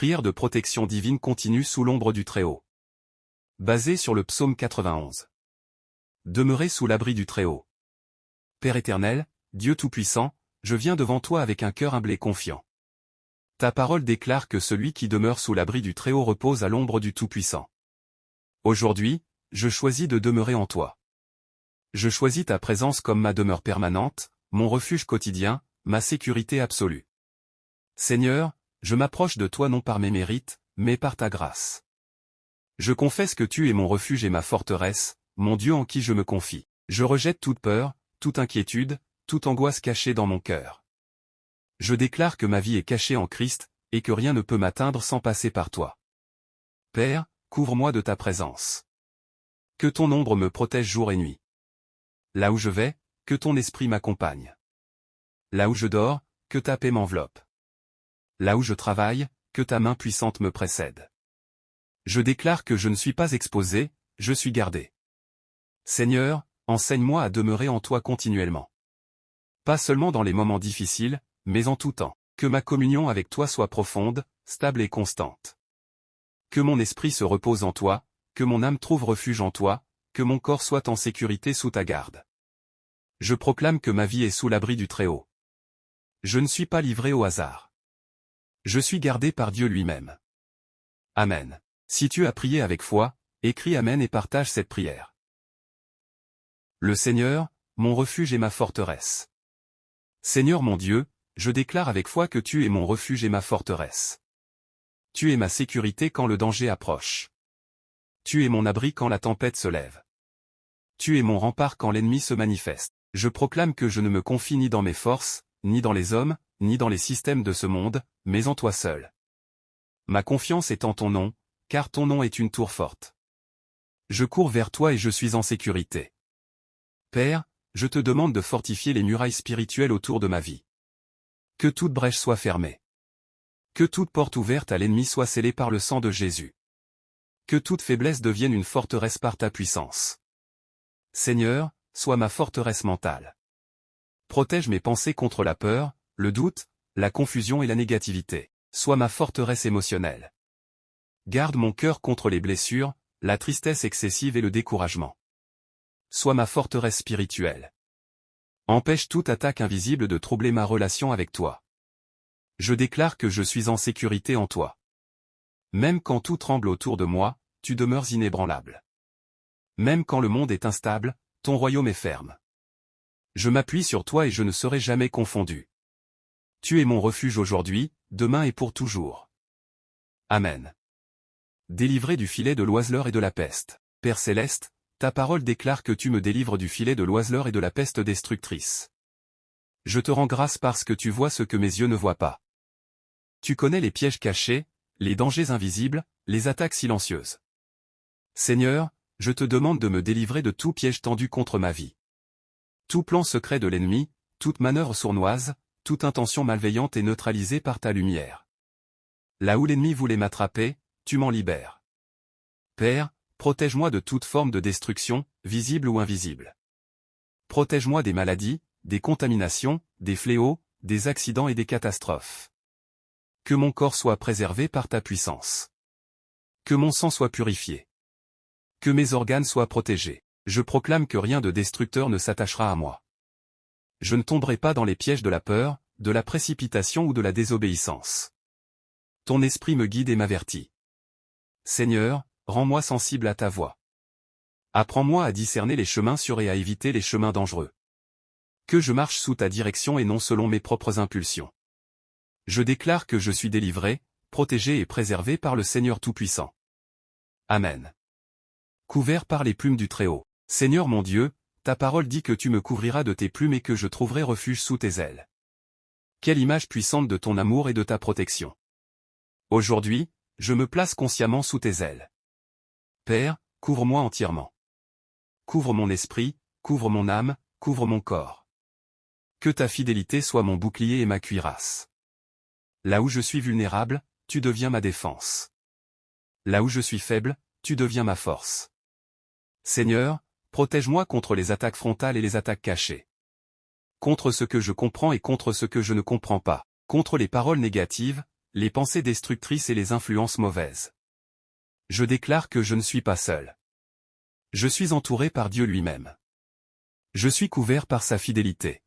Prière de protection divine continue sous l'ombre du Très-Haut. Basée sur le psaume 91. Demeurez sous l'abri du Très-Haut. Père éternel, Dieu Tout-Puissant, je viens devant toi avec un cœur humble et confiant. Ta parole déclare que celui qui demeure sous l'abri du Très-Haut repose à l'ombre du Tout-Puissant. Aujourd'hui, je choisis de demeurer en toi. Je choisis ta présence comme ma demeure permanente, mon refuge quotidien, ma sécurité absolue. Seigneur, je m'approche de toi non par mes mérites, mais par ta grâce. Je confesse que tu es mon refuge et ma forteresse, mon Dieu en qui je me confie. Je rejette toute peur, toute inquiétude, toute angoisse cachée dans mon cœur. Je déclare que ma vie est cachée en Christ, et que rien ne peut m'atteindre sans passer par toi. Père, couvre-moi de ta présence. Que ton ombre me protège jour et nuit. Là où je vais, que ton esprit m'accompagne. Là où je dors, que ta paix m'enveloppe. Là où je travaille, que ta main puissante me précède. Je déclare que je ne suis pas exposé, je suis gardé. Seigneur, enseigne-moi à demeurer en toi continuellement. Pas seulement dans les moments difficiles, mais en tout temps. Que ma communion avec toi soit profonde, stable et constante. Que mon esprit se repose en toi, que mon âme trouve refuge en toi, que mon corps soit en sécurité sous ta garde. Je proclame que ma vie est sous l'abri du Très-Haut. Je ne suis pas livré au hasard. Je suis gardé par Dieu lui-même. Amen. Si tu as prié avec foi, écris Amen et partage cette prière. Le Seigneur, mon refuge et ma forteresse. Seigneur mon Dieu, je déclare avec foi que tu es mon refuge et ma forteresse. Tu es ma sécurité quand le danger approche. Tu es mon abri quand la tempête se lève. Tu es mon rempart quand l'ennemi se manifeste. Je proclame que je ne me confie ni dans mes forces, ni dans les hommes, ni dans les systèmes de ce monde, mais en toi seul. Ma confiance est en ton nom, car ton nom est une tour forte. Je cours vers toi et je suis en sécurité. Père, je te demande de fortifier les murailles spirituelles autour de ma vie. Que toute brèche soit fermée. Que toute porte ouverte à l'ennemi soit scellée par le sang de Jésus. Que toute faiblesse devienne une forteresse par ta puissance. Seigneur, sois ma forteresse mentale. Protège mes pensées contre la peur, le doute, la confusion et la négativité. Sois ma forteresse émotionnelle. Garde mon cœur contre les blessures, la tristesse excessive et le découragement. Sois ma forteresse spirituelle. Empêche toute attaque invisible de troubler ma relation avec toi. Je déclare que je suis en sécurité en toi. Même quand tout tremble autour de moi, tu demeures inébranlable. Même quand le monde est instable, ton royaume est ferme. Je m'appuie sur toi et je ne serai jamais confondu. Tu es mon refuge aujourd'hui, demain et pour toujours. Amen. Délivré du filet de l'oiseleur et de la peste. Père céleste, ta parole déclare que tu me délivres du filet de l'oiseleur et de la peste destructrice. Je te rends grâce parce que tu vois ce que mes yeux ne voient pas. Tu connais les pièges cachés, les dangers invisibles, les attaques silencieuses. Seigneur, je te demande de me délivrer de tout piège tendu contre ma vie. Tout plan secret de l'ennemi, toute manœuvre sournoise, toute intention malveillante est neutralisée par ta lumière. Là où l'ennemi voulait m'attraper, tu m'en libères. Père, protège-moi de toute forme de destruction, visible ou invisible. Protège-moi des maladies, des contaminations, des fléaux, des accidents et des catastrophes. Que mon corps soit préservé par ta puissance. Que mon sang soit purifié. Que mes organes soient protégés. Je proclame que rien de destructeur ne s'attachera à moi. Je ne tomberai pas dans les pièges de la peur, de la précipitation ou de la désobéissance. Ton esprit me guide et m'avertit. Seigneur, rends-moi sensible à ta voix. Apprends-moi à discerner les chemins sûrs et à éviter les chemins dangereux. Que je marche sous ta direction et non selon mes propres impulsions. Je déclare que je suis délivré, protégé et préservé par le Seigneur Tout-Puissant. Amen. Couvert par les plumes du Très-Haut. Seigneur mon Dieu, ta parole dit que tu me couvriras de tes plumes et que je trouverai refuge sous tes ailes. Quelle image puissante de ton amour et de ta protection. Aujourd'hui, je me place consciemment sous tes ailes. Père, couvre-moi entièrement. Couvre mon esprit, couvre mon âme, couvre mon corps. Que ta fidélité soit mon bouclier et ma cuirasse. Là où je suis vulnérable, tu deviens ma défense. Là où je suis faible, tu deviens ma force. Seigneur, protège-moi contre les attaques frontales et les attaques cachées. Contre ce que je comprends et contre ce que je ne comprends pas. Contre les paroles négatives, les pensées destructrices et les influences mauvaises. Je déclare que je ne suis pas seul. Je suis entouré par Dieu lui-même. Je suis couvert par sa fidélité.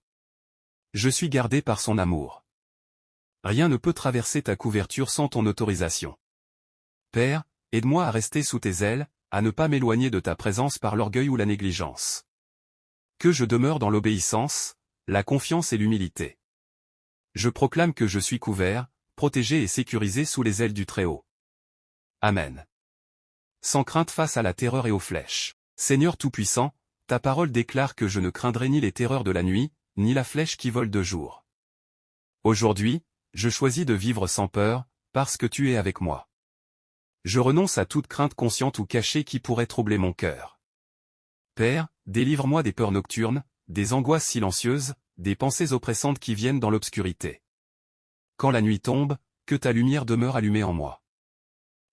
Je suis gardé par son amour. Rien ne peut traverser ta couverture sans ton autorisation. Père, aide-moi à rester sous tes ailes, à ne pas m'éloigner de ta présence par l'orgueil ou la négligence. Que je demeure dans l'obéissance, la confiance et l'humilité. Je proclame que je suis couvert, protégé et sécurisé sous les ailes du Très-Haut. Amen. Sans crainte face à la terreur et aux flèches. Seigneur Tout-Puissant, ta parole déclare que je ne craindrai ni les terreurs de la nuit, ni la flèche qui vole de jour. Aujourd'hui, je choisis de vivre sans peur, parce que tu es avec moi. Je renonce à toute crainte consciente ou cachée qui pourrait troubler mon cœur. Père, délivre-moi des peurs nocturnes, des angoisses silencieuses, des pensées oppressantes qui viennent dans l'obscurité. Quand la nuit tombe, que ta lumière demeure allumée en moi.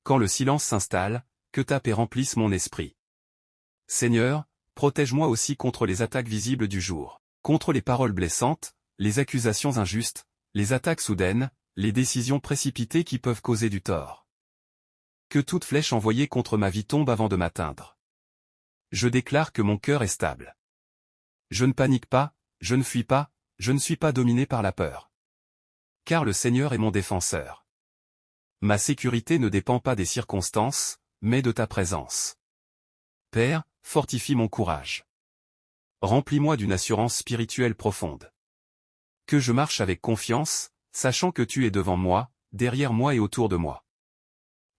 Quand le silence s'installe, que ta paix remplisse mon esprit. Seigneur, protège-moi aussi contre les attaques visibles du jour, contre les paroles blessantes, les accusations injustes, les attaques soudaines, les décisions précipitées qui peuvent causer du tort. Que toute flèche envoyée contre ma vie tombe avant de m'atteindre. Je déclare que mon cœur est stable. Je ne panique pas, je ne fuis pas, je ne suis pas dominé par la peur. Car le Seigneur est mon défenseur. Ma sécurité ne dépend pas des circonstances, mais de ta présence. Père, fortifie mon courage. Remplis-moi d'une assurance spirituelle profonde. Que je marche avec confiance, sachant que tu es devant moi, derrière moi et autour de moi.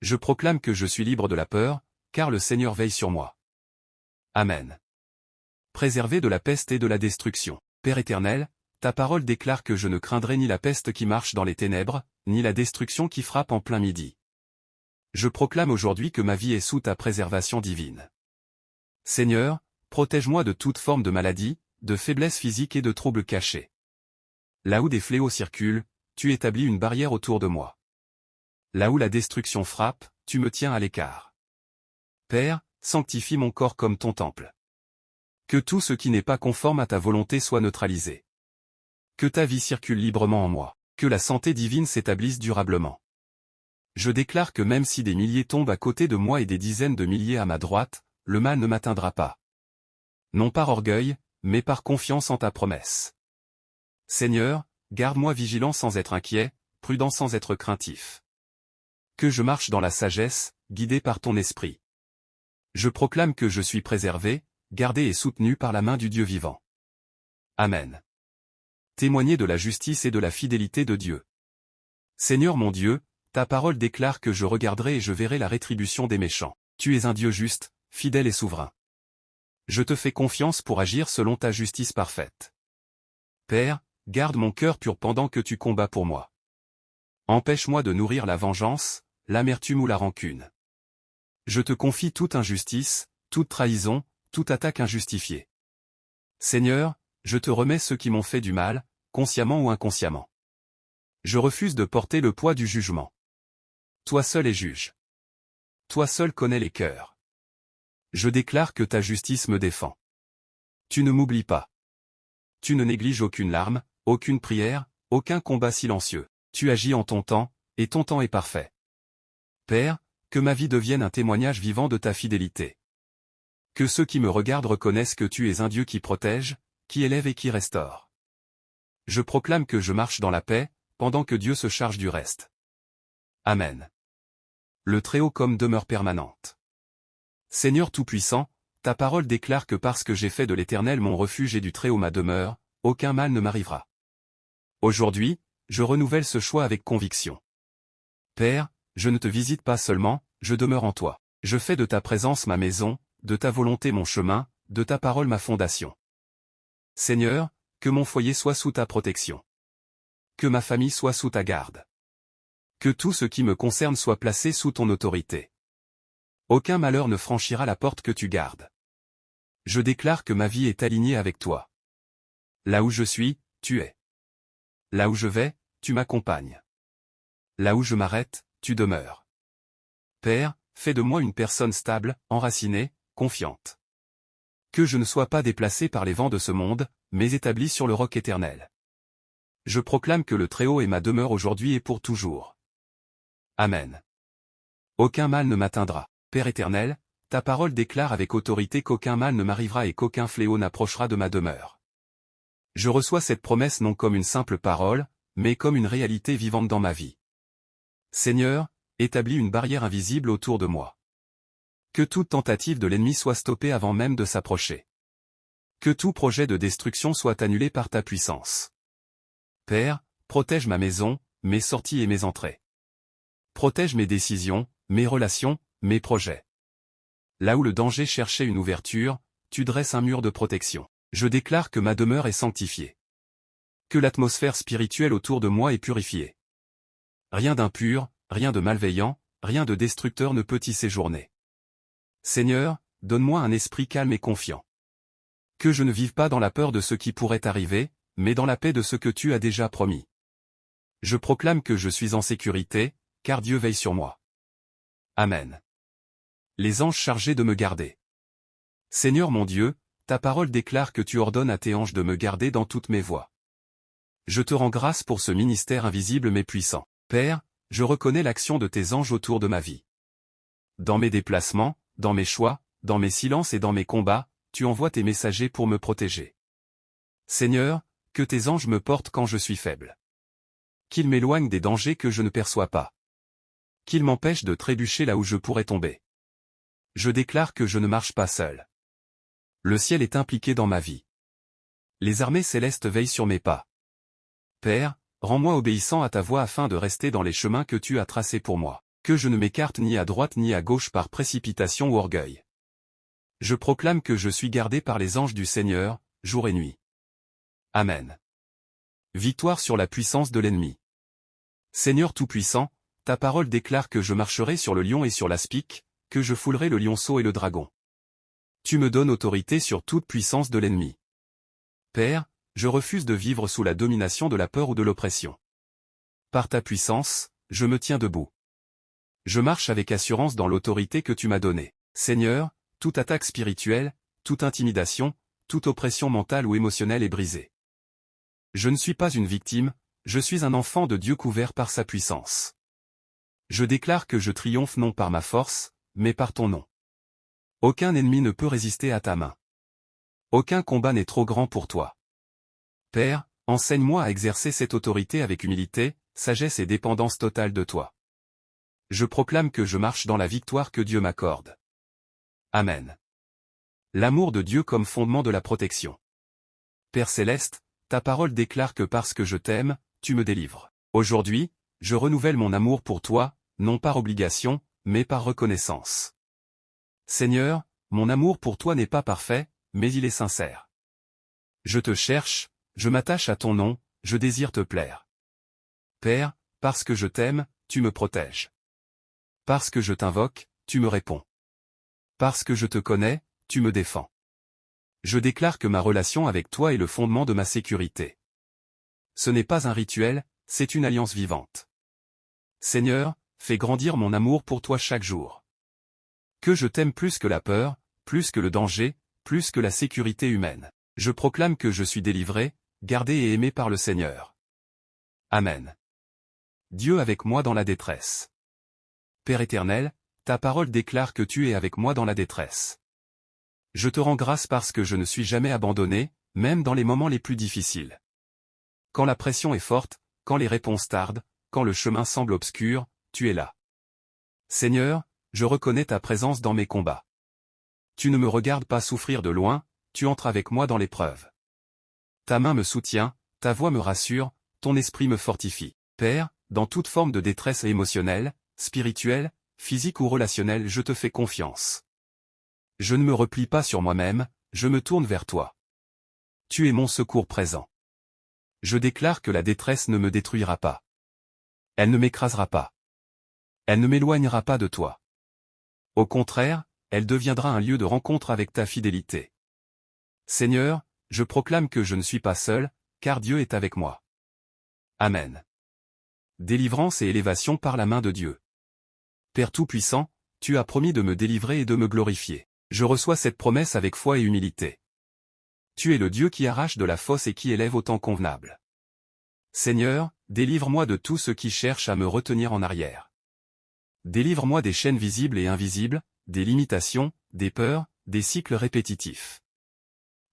Je proclame que je suis libre de la peur, car le Seigneur veille sur moi. Amen. Préservé de la peste et de la destruction. Père éternel, ta parole déclare que je ne craindrai ni la peste qui marche dans les ténèbres, ni la destruction qui frappe en plein midi. Je proclame aujourd'hui que ma vie est sous ta préservation divine. Seigneur, protège-moi de toute forme de maladie, de faiblesse physique et de troubles cachés. Là où des fléaux circulent, tu établis une barrière autour de moi. Là où la destruction frappe, tu me tiens à l'écart. Père, sanctifie mon corps comme ton temple. Que tout ce qui n'est pas conforme à ta volonté soit neutralisé. Que ta vie circule librement en moi. Que la santé divine s'établisse durablement. Je déclare que même si des milliers tombent à côté de moi et des dizaines de milliers à ma droite, le mal ne m'atteindra pas. Non par orgueil, mais par confiance en ta promesse. Seigneur, garde-moi vigilant sans être inquiet, prudent sans être craintif. Que je marche dans la sagesse, guidé par ton esprit. Je proclame que je suis préservé, gardé et soutenu par la main du Dieu vivant. Amen. Témoignez de la justice et de la fidélité de Dieu. Seigneur mon Dieu, ta parole déclare que je regarderai et je verrai la rétribution des méchants. Tu es un Dieu juste, fidèle et souverain. Je te fais confiance pour agir selon ta justice parfaite. Père, garde mon cœur pur pendant que tu combats pour moi. Empêche-moi de nourrir la vengeance, l'amertume ou la rancune. Je te confie toute injustice, toute trahison, toute attaque injustifiée. Seigneur, je te remets ceux qui m'ont fait du mal, consciemment ou inconsciemment. Je refuse de porter le poids du jugement. Toi seul es juge. Toi seul connais les cœurs. Je déclare que ta justice me défend. Tu ne m'oublies pas. Tu ne négliges aucune larme, aucune prière, aucun combat silencieux. Tu agis en ton temps, et ton temps est parfait. Père, que ma vie devienne un témoignage vivant de ta fidélité. Que ceux qui me regardent reconnaissent que tu es un Dieu qui protège, qui élève et qui restaure. Je proclame que je marche dans la paix, pendant que Dieu se charge du reste. Amen. Le Très-Haut comme demeure permanente. Seigneur Tout-Puissant, ta parole déclare que parce que j'ai fait de l'Éternel mon refuge et du Très-Haut ma demeure, aucun mal ne m'arrivera. Aujourd'hui, je renouvelle ce choix avec conviction. Père, je ne te visite pas seulement, je demeure en toi. Je fais de ta présence ma maison, de ta volonté mon chemin, de ta parole ma fondation. Seigneur, que mon foyer soit sous ta protection. Que ma famille soit sous ta garde. Que tout ce qui me concerne soit placé sous ton autorité. Aucun malheur ne franchira la porte que tu gardes. Je déclare que ma vie est alignée avec toi. Là où je suis, tu es. Là où je vais, tu m'accompagnes. Là où je m'arrête, tu demeures. Père, fais de moi une personne stable, enracinée, confiante. Que je ne sois pas déplacé par les vents de ce monde, mais établi sur le roc éternel. Je proclame que le Très-Haut est ma demeure aujourd'hui et pour toujours. Amen. Aucun mal ne m'atteindra. Père éternel, ta parole déclare avec autorité qu'aucun mal ne m'arrivera et qu'aucun fléau n'approchera de ma demeure. Je reçois cette promesse non comme une simple parole, mais comme une réalité vivante dans ma vie. Seigneur, établis une barrière invisible autour de moi. Que toute tentative de l'ennemi soit stoppée avant même de s'approcher. Que tout projet de destruction soit annulé par ta puissance. Père, protège ma maison, mes sorties et mes entrées. Protège mes décisions, mes relations, mes projets. Là où le danger cherchait une ouverture, tu dresses un mur de protection. Je déclare que ma demeure est sanctifiée. Que l'atmosphère spirituelle autour de moi est purifiée. Rien d'impur, rien de malveillant, rien de destructeur ne peut y séjourner. Seigneur, donne-moi un esprit calme et confiant. Que je ne vive pas dans la peur de ce qui pourrait arriver, mais dans la paix de ce que tu as déjà promis. Je proclame que je suis en sécurité, car Dieu veille sur moi. Amen. Les anges chargés de me garder. Seigneur mon Dieu, ta parole déclare que tu ordonnes à tes anges de me garder dans toutes mes voies. Je te rends grâce pour ce ministère invisible mais puissant. Père, je reconnais l'action de tes anges autour de ma vie. Dans mes déplacements, dans mes choix, dans mes silences et dans mes combats, tu envoies tes messagers pour me protéger. Seigneur, que tes anges me portent quand je suis faible. Qu'ils m'éloignent des dangers que je ne perçois pas. Qu'ils m'empêchent de trébucher là où je pourrais tomber. Je déclare que je ne marche pas seul. Le ciel est impliqué dans ma vie. Les armées célestes veillent sur mes pas. Père, rends-moi obéissant à ta voix afin de rester dans les chemins que tu as tracés pour moi. Que je ne m'écarte ni à droite ni à gauche par précipitation ou orgueil. Je proclame que je suis gardé par les anges du Seigneur, jour et nuit. Amen. Victoire sur la puissance de l'ennemi. Seigneur Tout-Puissant, ta parole déclare que je marcherai sur le lion et sur l'aspic, que je foulerai le lionceau et le dragon. Tu me donnes autorité sur toute puissance de l'ennemi. Père, je refuse de vivre sous la domination de la peur ou de l'oppression. Par ta puissance, je me tiens debout. Je marche avec assurance dans l'autorité que tu m'as donnée. Seigneur, toute attaque spirituelle, toute intimidation, toute oppression mentale ou émotionnelle est brisée. Je ne suis pas une victime, je suis un enfant de Dieu couvert par sa puissance. Je déclare que je triomphe non par ma force, mais par ton nom. Aucun ennemi ne peut résister à ta main. Aucun combat n'est trop grand pour toi. Père, enseigne-moi à exercer cette autorité avec humilité, sagesse et dépendance totale de toi. Je proclame que je marche dans la victoire que Dieu m'accorde. Amen. L'amour de Dieu comme fondement de la protection. Père céleste, ta parole déclare que parce que je t'aime, tu me délivres. Aujourd'hui, je renouvelle mon amour pour toi, non par obligation, mais par reconnaissance. Seigneur, mon amour pour toi n'est pas parfait, mais il est sincère. Je te cherche, je m'attache à ton nom, je désire te plaire. Père, parce que je t'aime, tu me protèges. Parce que je t'invoque, tu me réponds. Parce que je te connais, tu me défends. Je déclare que ma relation avec toi est le fondement de ma sécurité. Ce n'est pas un rituel, c'est une alliance vivante. Seigneur, fais grandir mon amour pour toi chaque jour. Que je t'aime plus que la peur, plus que le danger, plus que la sécurité humaine. Je proclame que je suis délivré, gardé et aimé par le Seigneur. Amen. Dieu avec moi dans la détresse. Père éternel, ta parole déclare que tu es avec moi dans la détresse. Je te rends grâce parce que je ne suis jamais abandonné, même dans les moments les plus difficiles. Quand la pression est forte, quand les réponses tardent, quand le chemin semble obscur, tu es là. Seigneur, je reconnais ta présence dans mes combats. Tu ne me regardes pas souffrir de loin, tu entres avec moi dans l'épreuve. Ta main me soutient, ta voix me rassure, ton esprit me fortifie. Père, dans toute forme de détresse émotionnelle, spirituelle, physique ou relationnelle, je te fais confiance. Je ne me replie pas sur moi-même, je me tourne vers toi. Tu es mon secours présent. Je déclare que la détresse ne me détruira pas. Elle ne m'écrasera pas. Elle ne m'éloignera pas de toi. Au contraire, elle deviendra un lieu de rencontre avec ta fidélité. Seigneur, je proclame que je ne suis pas seul, car Dieu est avec moi. Amen. Délivrance et élévation par la main de Dieu. Père Tout-Puissant, tu as promis de me délivrer et de me glorifier. Je reçois cette promesse avec foi et humilité. Tu es le Dieu qui arrache de la fosse et qui élève au temps convenable. Seigneur, délivre-moi de tous ceux qui cherchent à me retenir en arrière. Délivre-moi des chaînes visibles et invisibles, des limitations, des peurs, des cycles répétitifs.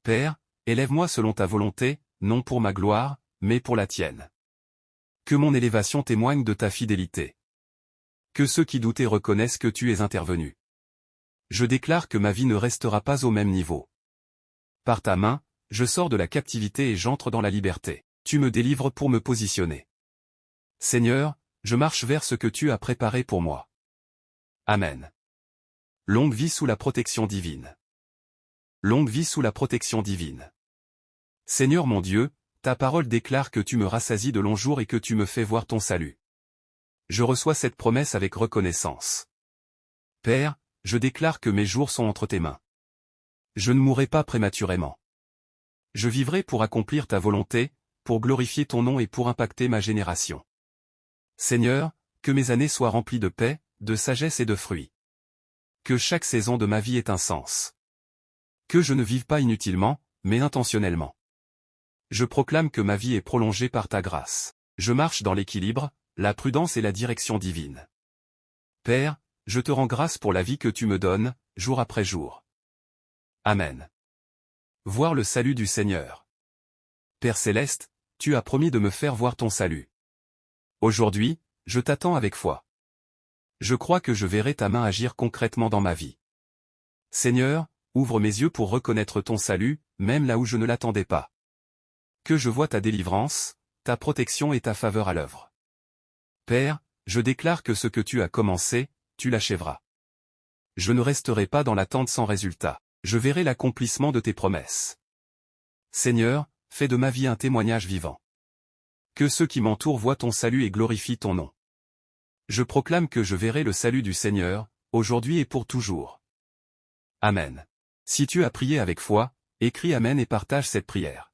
Père, élève-moi selon ta volonté, non pour ma gloire, mais pour la tienne. Que mon élévation témoigne de ta fidélité. Que ceux qui doutaient reconnaissent que tu es intervenu. Je déclare que ma vie ne restera pas au même niveau. Par ta main, je sors de la captivité et j'entre dans la liberté. Tu me délivres pour me positionner. Seigneur, je marche vers ce que tu as préparé pour moi. Amen. Longue vie sous la protection divine. Longue vie sous la protection divine. Seigneur mon Dieu, ta parole déclare que tu me rassasies de longs jours et que tu me fais voir ton salut. Je reçois cette promesse avec reconnaissance. Père, je déclare que mes jours sont entre tes mains. Je ne mourrai pas prématurément. Je vivrai pour accomplir ta volonté, pour glorifier ton nom et pour impacter ma génération. Seigneur, que mes années soient remplies de paix, de sagesse et de fruits. Que chaque saison de ma vie ait un sens. Que je ne vive pas inutilement, mais intentionnellement. Je proclame que ma vie est prolongée par ta grâce. Je marche dans l'équilibre, la prudence et la direction divine. Père, je te rends grâce pour la vie que tu me donnes, jour après jour. Amen. Voir le salut du Seigneur. Père céleste, tu as promis de me faire voir ton salut. Aujourd'hui, je t'attends avec foi. Je crois que je verrai ta main agir concrètement dans ma vie. Seigneur, ouvre mes yeux pour reconnaître ton salut, même là où je ne l'attendais pas. Que je voie ta délivrance, ta protection et ta faveur à l'œuvre. Père, je déclare que ce que tu as commencé, tu l'achèveras. Je ne resterai pas dans l'attente sans résultat. Je verrai l'accomplissement de tes promesses. Seigneur, fais de ma vie un témoignage vivant. Que ceux qui m'entourent voient ton salut et glorifient ton nom. Je proclame que je verrai le salut du Seigneur, aujourd'hui et pour toujours. Amen. Si tu as prié avec foi, écris Amen et partage cette prière.